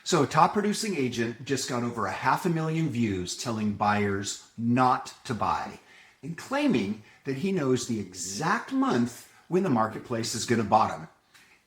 So a top producing agent just got over 500,000 views telling buyers not to buy and claiming that he knows the exact month when the marketplace is going to bottom.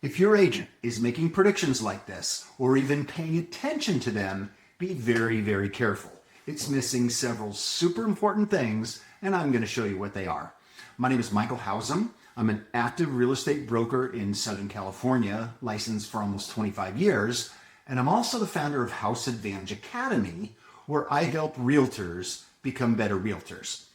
If your agent is making predictions like this or even paying attention to them, be very, very careful. It's missing several super important things, and I'm going to show you what they are. My name is Michael Hausum. I'm an active real estate broker in Southern California, licensed for almost 25 years. And I'm also the founder of House Advantage Academy, where I help realtors become better realtors.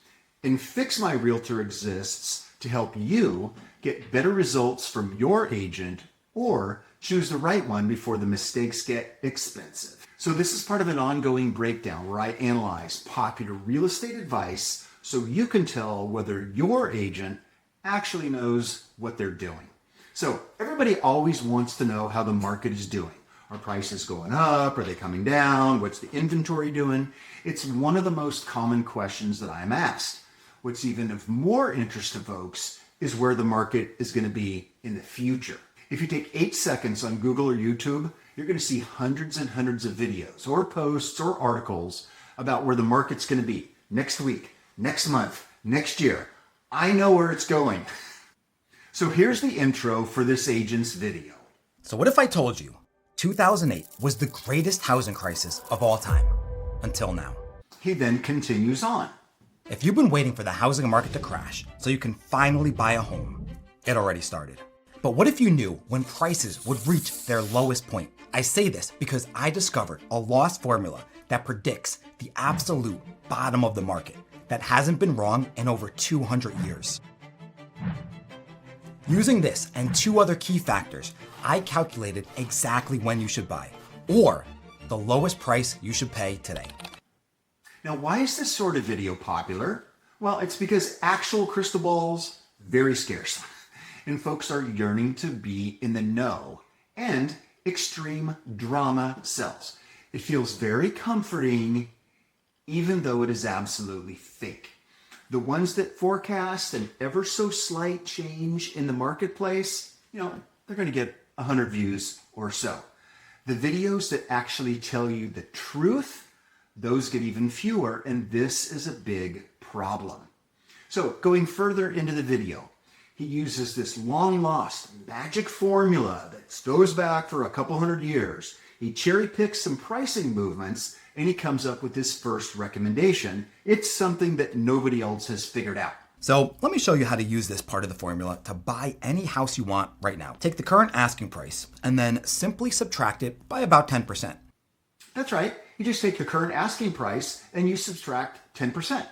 And Fix My Realtor exists to help you get better results from your agent or choose the right one before the mistakes get expensive. So this is part of an ongoing breakdown where I analyze popular real estate advice so you can tell whether your agent actually knows what they're doing. So everybody always wants to know how the market is doing. Are prices going up? Are they coming down? What's the inventory doing? It's one of the most common questions that I'm asked. What's even of more interest to folks is where the market is going to be in the future. If you take 8 seconds on Google or YouTube, you're going to see hundreds and hundreds of videos or posts or articles about where the market's going to be next week, next month, next year. I know where it's going. So here's the intro for this agent's video. So what if I told you 2008 was the greatest housing crisis of all time, until now? He then continues on. If you've been waiting for the housing market to crash so you can finally buy a home, it already started. But what if you knew when prices would reach their lowest point? I say this because I discovered a lost formula that predicts the absolute bottom of the market that hasn't been wrong in over 200 years. Using this and 2 other key factors, I calculated exactly when you should buy, or the lowest price you should pay today. Now, why is this sort of video popular? Well, it's because actual crystal balls, very scarce. And folks are yearning to be in the know, and extreme drama sells. It feels very comforting, even though it is absolutely fake. The ones that forecast an ever so slight change in the marketplace, they're going to get 100 views or so. The videos that actually tell you the truth, those get even fewer, and this is a big problem. So going further into the video, he uses this long lost magic formula that goes back for a couple hundred years. He cherry picks some pricing movements and he comes up with his first recommendation. It's something that nobody else has figured out. So let me show you how to use this part of the formula to buy any house you want right now. Take the current asking price and then simply subtract it by about 10%. That's right. You just take the current asking price and you subtract 10%.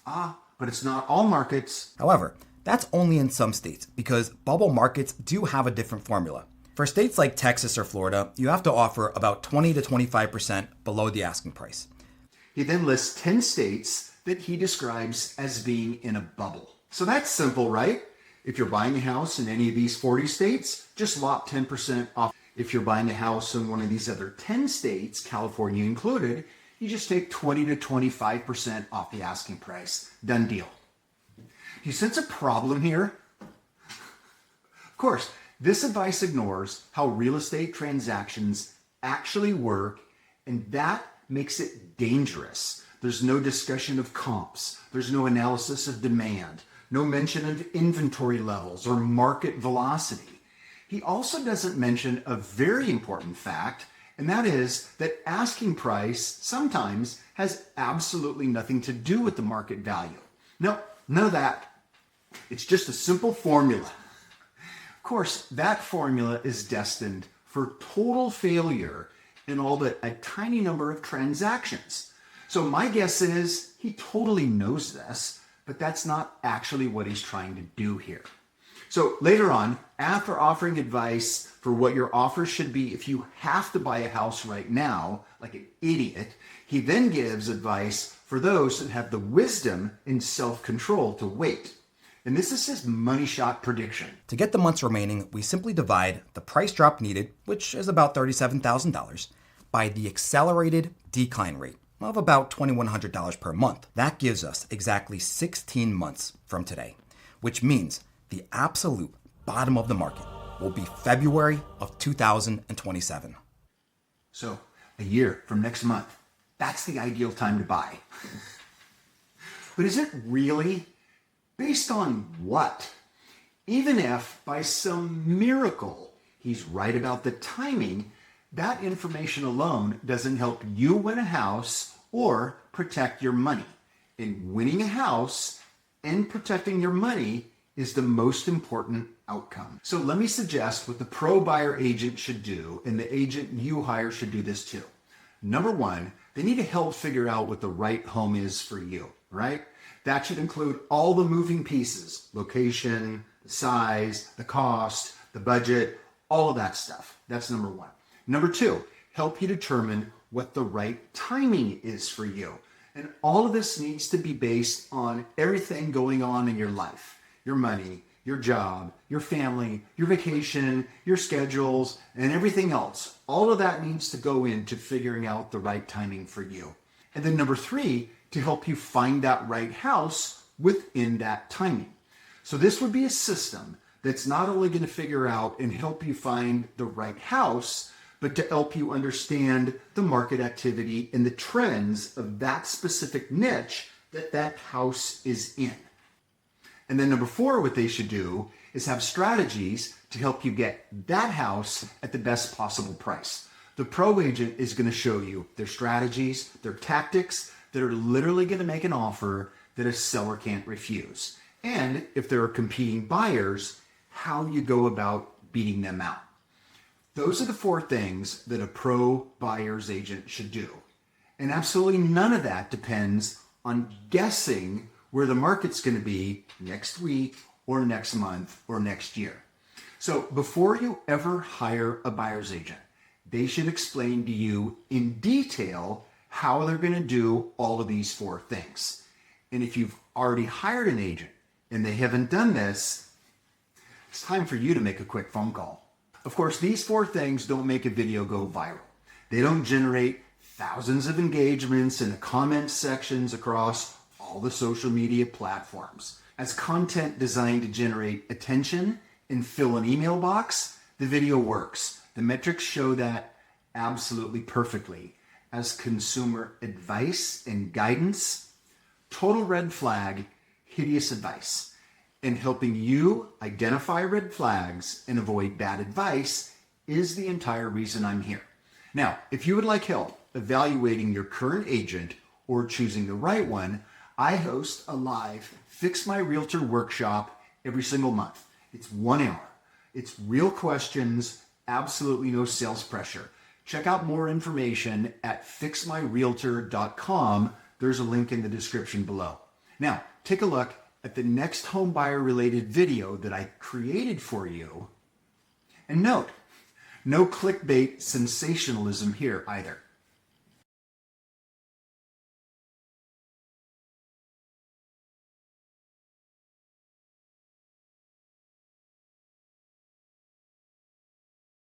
But it's not all markets. However, that's only in some states because bubble markets do have a different formula. For states like Texas or Florida, you have to offer about 20 to 25% below the asking price. He then lists 10 states that he describes as being in a bubble. So that's simple, right? If you're buying a house in any of these 40 states, just lop 10% off. If you're buying a house in one of these other 10 states, California included, you just take 20 to 25% off the asking price. Done deal. Do you sense a problem here? Of course, this advice ignores how real estate transactions actually work, and that makes it dangerous. There's no discussion of comps. There's no analysis of demand, no mention of inventory levels or market velocity. He also doesn't mention a very important fact, and that is that asking price sometimes has absolutely nothing to do with the market value. No, none of that. It's just a simple formula. Of course, that formula is destined for total failure in all but a tiny number of transactions. So my guess is he totally knows this, but that's not actually what he's trying to do here. So later on, after offering advice for what your offer should be if you have to buy a house right now, like an idiot, he then gives advice for those that have the wisdom and self-control to wait. And this is his money shot prediction. To get the months remaining, we simply divide the price drop needed, which is about $37,000, by the accelerated decline rate of about $2,100 per month. That gives us exactly 16 months from today, which means the absolute bottom of the market will be February of 2027. So a year from next month, that's the ideal time to buy. But is it really? Based on what? Even if by some miracle he's right about the timing, that information alone doesn't help you win a house or protect your money. And winning a house and protecting your money is the most important outcome. So let me suggest what the pro buyer agent should do, and the agent you hire should do this too. Number one, they need to help figure out what the right home is for you, right? That should include all the moving pieces: location, the size, the cost, the budget, all of that stuff. That's number one. Number two, help you determine what the right timing is for you. And all of this needs to be based on everything going on in your life: your money, your job, your family, your vacation, your schedules, and everything else. All of that needs to go into figuring out the right timing for you. And then number three, to help you find that right house within that timing. So this would be a system that's not only going to figure out and help you find the right house, but to help you understand the market activity and the trends of that specific niche that that house is in. And then number four, what they should do is have strategies to help you get that house at the best possible price. The pro agent is going to show you their strategies, their tactics that are literally going to make an offer that a seller can't refuse. And if there are competing buyers, how you go about beating them out. Those are the four things that a pro buyer's agent should do. And absolutely none of that depends on guessing where the market's going to be next week or next month or next year. So before you ever hire a buyer's agent, they should explain to you in detail how they're going to do all of these four things. And if you've already hired an agent and they haven't done this, it's time for you to make a quick phone call. Of course, these four things don't make a video go viral. They don't generate thousands of engagements in the comment sections across all the social media platforms. As content designed to generate attention and fill an email box, the video works. The metrics show that absolutely perfectly. As consumer advice and guidance, total red flag, hideous advice. And helping you identify red flags and avoid bad advice is the entire reason I'm here. Now, if you would like help evaluating your current agent or choosing the right one, I host a live Fix My Realtor workshop every single month. It's 1 hour. It's real questions, absolutely no sales pressure. Check out more information at fixmyrealtor.com. There's a link in the description below. Now, take a look at the next home buyer related video that I created for you. And note, no clickbait sensationalism here either.